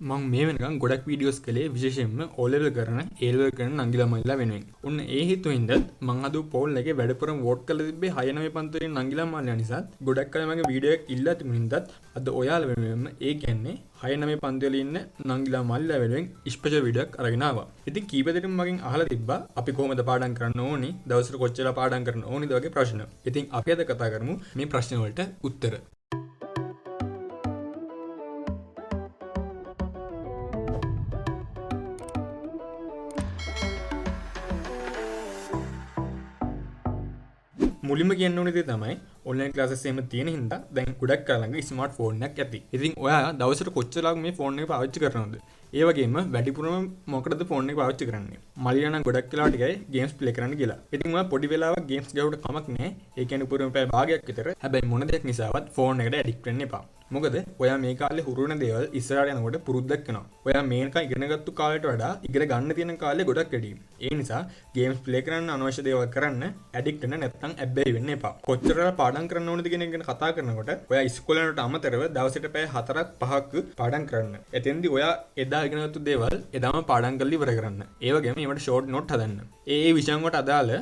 මම මේ වෙනකන් ගොඩක් වීඩියෝස් කළේ විශේෂයෙන්ම O level කරන A level කරන නංගි ළමයිලා වෙනුවෙන්. ඔන්න ඒ හේතුවෙන්ද මම අද පෝල් එකේ වැඩිපුරම වෝට් කරලා තිබ්බේ 6 9 පන්තියේ නංගි ළමයිලා නිසා. ගොඩක් අය මගේ වීඩියෝ එක ඉල්ලා තිබුණින්දත් අද ඔයාලා වෙනුවෙන්ම ඒ කියන්නේ 6 9 පන්තිවල ඉන්න නංගි ළමයිලා වෙනුවෙන් ස්පෙෂල් වීඩියෝ එකක් අරගෙන ආවා. ඉතින් කීප දෙනෙක්ම මගෙන් අහලා තිබ්බා අපි කොහොමද පාඩම් කරන්න ඕනි, දවසට කොච්චර පාඩම් කරන්න ඕනිද වගේ ප්‍රශ්න. ඉතින් අපි අද කතා කරමු මේ ප්‍රශ්න වලට උත්තර. මුලින්ම කියන්න ඕනේ දේ තමයි ඔන්ලයින් ක්ලාසස් එහෙම තියෙන හින්දා දැන් ගොඩක් අය ළඟ ස්මාර්ට් ෆෝන් එකක් ඇති. ඉතින් ඔයා දවසට කොච්චරක් මේ ෆෝන් එක පාවිච්චි කරනවද? ඒ වගේම වැඩිපුරම මොකටද ෆෝන් එක පාවිච්චි කරන්නේ? මලියා නම් ගොඩක් වෙලාවට ගියේ ගේම්ස් ප්ලේ කරන්න කියලා. ඉතින් ඔයා පොඩි වෙලාවක් ගේම්ස් ගාවට කමක් නැහැ. ඒ කියන්නේ පුරුම පැය භාගයක් විතර. හැබැයි මොන දෙයක් නිසාවත් ෆෝන් එකට ඇඩික්ට් වෙන්න එපා. මොකද ඔයා මේ කාලේ හුරු වෙන දේවල් ඉස්සරහට යනකොට පුරුද්දක් වෙනවා. ඔයා මේක ඉගෙනගත්තු කාලයට වඩා ඉගෙන ගන්න තියෙන කාලේ ගොඩක් වැඩි. ඒ නිසා ගේම්ස් ප්ලේ කරන්න අනවශ්‍ය දේවල් කරන්න ඇඩික්ට් වෙන්න නැත්නම් ඇබ්බැහි වෙන්න එපා. කොච්චර පාඩම් කරන්න ඕනද කියන එක ගැන කතා කරනකොට ඔයා ඉස්කෝලේ යනට අමතරව දවසට පැය 4ක් 5ක් පාඩම් කරන්න. එතෙන්දී ඔයා එදා ඉගෙනගත්තු දේවල් එදාම පාඩම් කරලා ඉවර කරන්න. ඒ වගේම ඒවට ෂෝට් නෝට් හදන්න. ඒ විෂයන් වලට අදාළ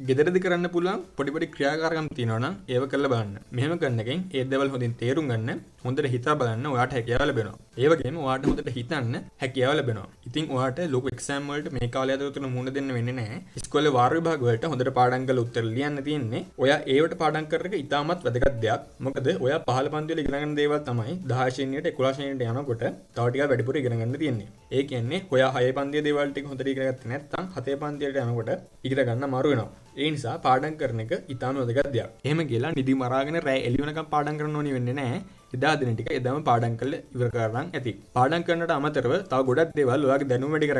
ගෙදරදි කරන්න පුළුවන් පොඩි පොඩි ක්‍රියාකාරකම් තියෙනවා නම් ඒව කරලා බලන්න. මෙහෙම කරන එකෙන් ඒ දේවල් හොඳින් තේරුම් ගන්න, හොඳට හිතා බලන්න ඔයාට හැකියාව ලැබෙනවා. ඒ වගේම ඔයාට හොඳට හිතන්න හැකියාව ලැබෙනවා. ඉතින් ඔයාට ලොකු එක්සෑම් වලට මේ කාලය ඇතුළත මුහුණ දෙන්න වෙන්නේ නැහැ. ඉස්කෝලේ වාර විභාග වලට හොඳට පාඩම් කරලා උත්තර ලියන්න තියෙන්නේ. ඔයා ඒවට පාඩම් කරන එක ඉතාමත් වැදගත් දෙයක්. මොකද ඔයා 15 පන්ති වල ඉගෙන ගන්න දේවල් තමයි 10 ශ්‍රේණියට 11 ශ්‍රේණියට යනකොට තව ටිකක් වැඩිපුර ඉගෙන ගන්න තියෙන්නේ. ඒ කියන්නේ ඔයා 6 පන්තියේ දේවල් ටික හොඳට ඉගෙන ගත්තේ නැත්නම් 7 පන්තියට යනකොට ඉගෙන ගන්න අමාරු වෙනවා. ඒ නිසා පාඩම් කරන එක ඉතාම වැදගත් දෙයක්. එහෙම කියලා නිදි මරාගෙන රැ එළි වෙනකම් පාඩම් කරන්න ඕනි වෙන්නේ නැහැ. එදා දින ටික එදාම පාඩම් කරලා ඉවර කරගන්න ඇති. පාඩම් කරනට අමතරව තව ගොඩක් දේවල් ඔයාගේ දැනුම වැඩි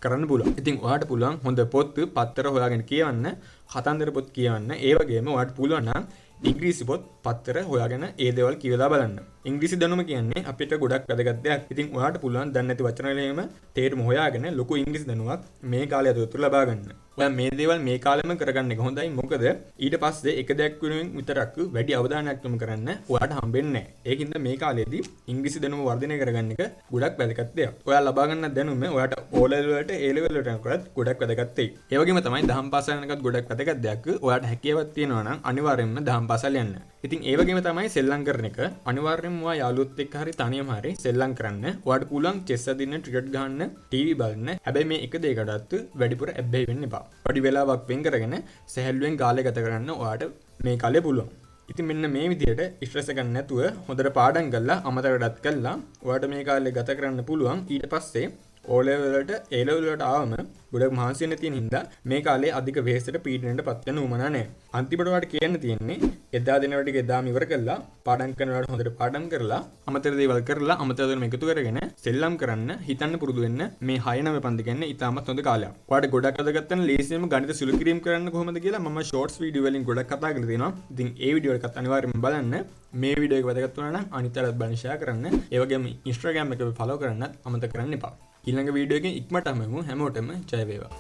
කරන්න පුළුවන්. ඉතින් ඔයාට පුළුවන් හොඳ පොත්, පත්තර හොයාගෙන කියවන්න, කතන්දර පොත් කියවන්න. ඒ වගේම ඔයාට පුළුවන් නම් ඉංග්‍රීසි පොත්, පත්තර හොයාගෙන ඒ දේවල් කියවලා බලන්න. ඉංග්‍රීසි දැනුම කියන්නේ අපිට ගොඩක් වැදගත් දෙයක්. ඉතින් ඔයාට පුළුවන් දන්නේ නැති වචන වලින්ම තේරුම හොයාගෙන ලොකු ඉංග්‍රීසි දැනුමක් මේ කාලය ඇතුළත ලබා ගන්න. ඔයා මේ දේවල් මේ කාලෙම කරගන්න එක හොඳයි. මොකද ඊට පස්සේ එක දෙයක් වෙනුවෙන් විතරක් වැඩි අවධානයක් යොමු කරන්න ඔයාට හම්බෙන්නේ නැහැ. ඒකින්ද මේ කාලේදී ඉංග්‍රීසි දැනුම වර්ධනය කරගන්න එක ගොඩක් වැදගත් දෙයක්. ඔයා ලබා ගන්න දැනුම ඔයාට O level වලට A level වලට යනකොට ගොඩක් වැදගත් වෙයි. ඒ වගේම තමයි දහම් පාසල් යනකත් ගොඩක් වැදගත් දෙයක්. ඔයාට හැකියාවක් තියෙනවා නම් අනිවාර්යයෙන්ම දහම් පාසල් යන්න. ඉතින් ඒ වගේම තමයි සෙල්ලම් කරන එක. අනිවාර්යයෙන්ම ඔයා යාළුවොත් එක්ක හරි තනියම හරි සෙල්ලම් කරන්න. ඔයාට පුළුවන් චෙස් අදින්න, ක්‍රිකට් ගහන්න, ටීවී බලන්න. හැබැයි මේ එක දෙයකටත් වැඩිපුර ඇබ්බැහි වෙන්න එපා. වැඩි වෙලාවක් වෙන් කරගෙන සැහැල්ලුවෙන් කාලය ගත කරන්න ඔයාට මේ කාලේ පුළුවන්. ඉතින් මෙන්න මේ විදිහට ස්ට්‍රෙස් එක නැතුව හොඳට පාඩම් කරලා අමතරටත් කළා ඔයාට මේ කාලේ ගත කරන්න පුළුවන්. ඊට පස්සේ O level වලට A level වලට ආවම ගොඩක් මහන්සි වෙන්න තියෙන හින්දා මේ කාලේ අධික වෙහෙසට පීඩනයටපත් වෙන උවමනා නැහැ. අන්තිමට ඔයාලට කියන්න තියෙන්නේ එදා දින වල ටික එදාම ඉවර කළා පාඩම් කරනකොට හොඳට පාඩම් කරලා අමතර දේවල් කරලා අමතර දේවල් එකතු කරගෙන සෙල්ලම් කරන්න හිතන්න පුරුදු වෙන්න මේ 6 9 පන්ති කියන්නේ ඉතාමත් හොඳ කාලයක්. ඔයාලට ගොඩක් අදගත්ත නම් ලේසියෙන්ම ගණිත සුළු කිරීම කරන්න කොහොමද කියලා මම ෂෝට්ස් වීඩියෝ වලින් ගොඩක් කතා කරලා තියෙනවා. ඉතින් ඒ වීඩියෝ එකත් අනිවාර්යයෙන්ම බලන්න. මේ වීඩියෝ එක වැදගත් වුණා නම් අනිත් අයටත් බලන්න ෂෙයා කරන්න. ඒ වගේම Instagram එක ෆලෝ කරන්නත් අමතක කරන්න එපා. ඊළඟ වීඩියෝ එකෙන් ඉක්මනට හමුවෙමු. හැමෝටම ජය වේවා.